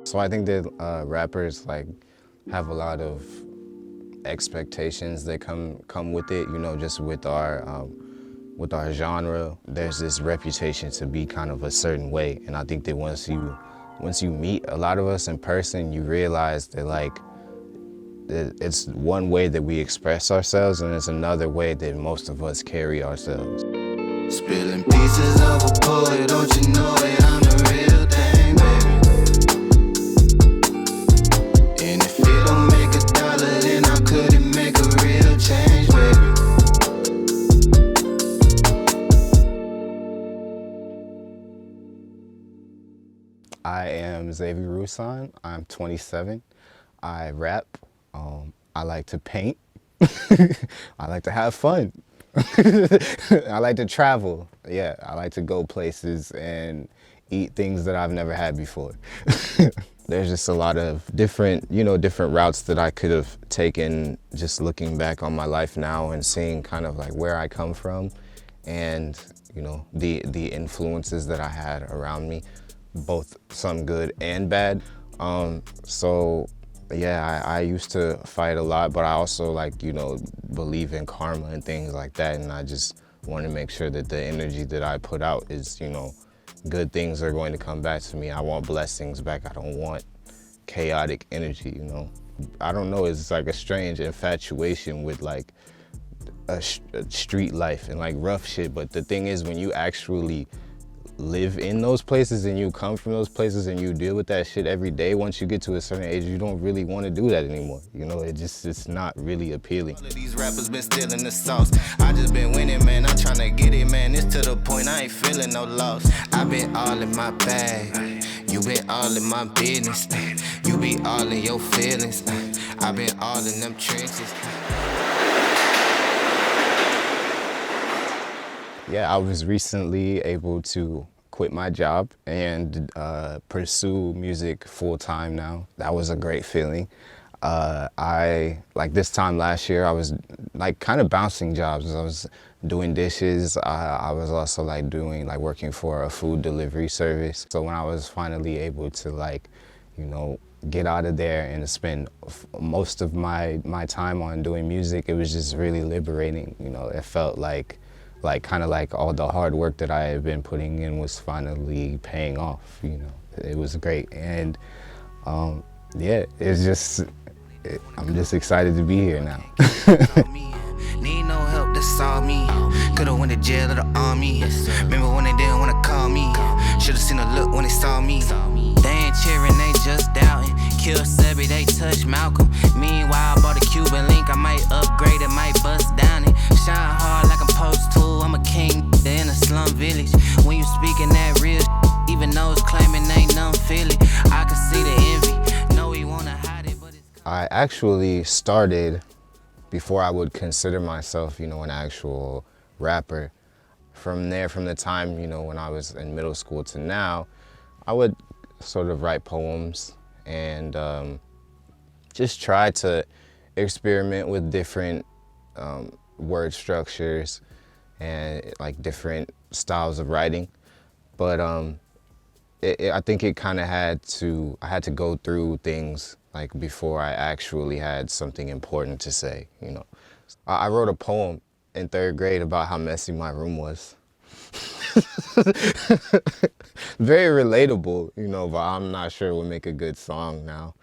So I think that rappers like have a lot of expectations that come with it. You know, just with our genre, there's this reputation to be kind of a certain way, and I think that once you meet a lot of us in person, you realize that like it's one way that we express ourselves, and it's another way that most of us carry ourselves. Spilling pieces of a poet, don't you know it? I'm the real thing, baby. And if it don't make a dollar, then how could it make a real change, baby? I am Xavy Rusan. I'm 27. I rap. I like to paint. I like to have fun. I like to travel. Yeah, I like to go places and eat things that I've never had before. There's just a lot of different routes that I could have taken just looking back on my life now and seeing kind of like where I come from and, you know, the influences that I had around me, both some good and bad. So yeah, I used to fight a lot, but I also like, you know, believe in karma and things like that. And I just want to make sure that the energy that I put out is, you know, good things are going to come back to me. I want blessings back. I don't want chaotic energy, you know. I don't know, it's like a strange infatuation with like a street life and like rough shit. But the thing is, when you actually live in those places and you come from those places and you deal with that shit every day, once you get to a certain age, you don't really want to do that anymore. You know, it's not really appealing. All of these rappers been stealing the sauce. I just been winning, man. I'm trying to get it, man. It's to the point I ain't feeling no loss. I been all in my bag. You been all in my business. You be all in your feelings. I been all in them trenches. Yeah, I was recently able to quit my job and pursue music full-time now. That was a great feeling. Like this time last year, I was like kind of bouncing jobs. I was doing dishes. I was also like working for a food delivery service. So when I was finally able to like, you know, get out of there and spend most of my time on doing music, it was just really liberating. You know, it felt like kind of like all the hard work that I had been putting in was finally paying off, you know. It was great. And yeah, I'm just excited to be here now. Need no help, that's all me. Could've went to jail or the army. Remember when they didn't wanna call me? Should've seen a look when they saw me. They ain't cheering, they just doubting. Kill Sebby, they touch Malcolm. Meanwhile, I bought a Cuban link. I might upgrade it, might bust down it. Shine hard like I'm supposed to. I'm a king in a slum village. When you speaking that real shit, even those claiming ain't none feel it. I can see the envy. No, he wanna hide it, but it's... I actually started before I would consider myself, you know, an actual rapper. From there, from the time, you know, when I was in middle school to now, I would sort of write poems and just try to experiment with different word structures and like different styles of writing. But I think it kind of I had to go through things like before I actually had something important to say, you know. I wrote a poem in 3rd grade about how messy my room was. Very relatable, you know, but I'm not sure it would make a good song now.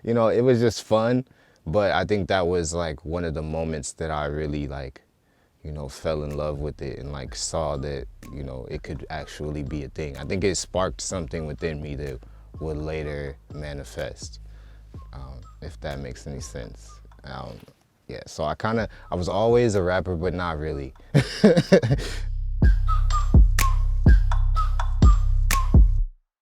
You know, it was just fun, but I think that was like one of the moments that I really like, you know, fell in love with it and like saw that, you know, it could actually be a thing. I think it sparked something within me that would later manifest, if that makes any sense. Yeah, so I was always a rapper, but not really.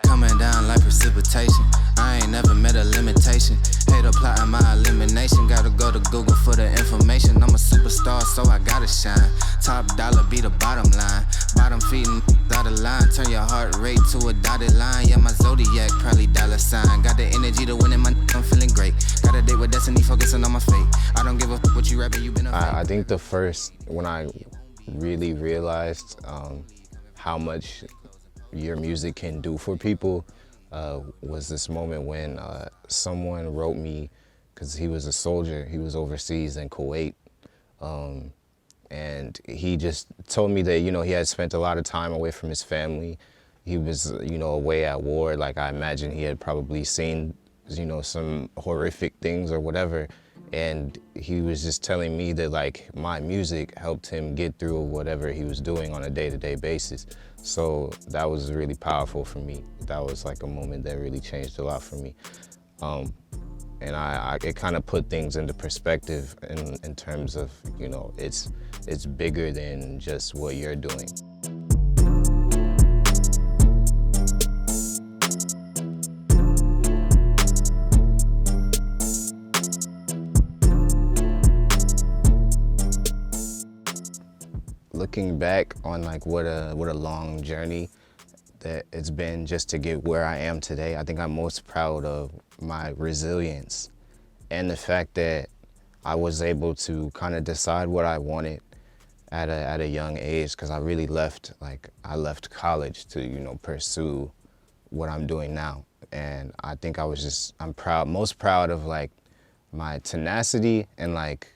Coming down like precipitation. I ain't never met a limitation. Hater plotting my elimination. Gotta go to Google for the information. I'm a superstar, so I gotta shine. Top dollar be the bottom line. Bottom feeding out of line. Turn your heart rate to a dotted line. Yeah, my zodiac probably $sign. Got the energy to win in my I'm feeling great. Got a date with destiny, focusing on my fate. I don't give a what you rapping, you been a I think the first, when I really realized how much your music can do for people was this moment when someone wrote me, because he was a soldier, he was overseas in Kuwait, and he just told me that, you know, he had spent a lot of time away from his family. He was, you know, away at war. Like, I imagine he had probably seen, you know, some horrific things or whatever. And he was just telling me that, like, my music helped him get through whatever he was doing on a day-to-day basis. So that was really powerful for me. That was like a moment that really changed a lot for me. And it kind of put things into perspective in terms of, you know, it's bigger than just what you're doing. Looking back on like what a long journey that it's been just to get where I am today, I think I'm most proud of my resilience and the fact that I was able to kind of decide what I wanted at a young age, because I really left college to, you know, pursue what I'm doing now. And I think I'm most proud of like my tenacity and like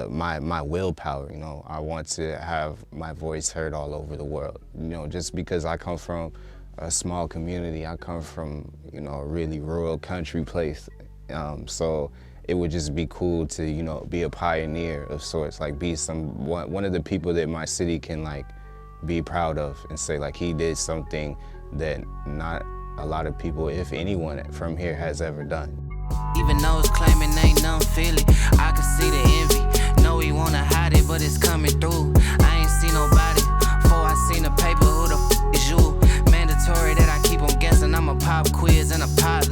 my willpower. You know, I want to have my voice heard all over the world. You know, just because I come from a small community, I come from, you know, a really rural country place. So it would just be cool to, you know, be a pioneer of sorts, like be one of the people that my city can like be proud of and say like he did something that not a lot of people, if anyone from here, has ever done. Even though it's claiming ain't nothing feel it, I can see the envy. Know he wanna hide it, but it's coming through. I ain't seen nobody before I seen the paper. Who the is you? Mandatory that I keep on guessing. I'm a pop quiz and a pop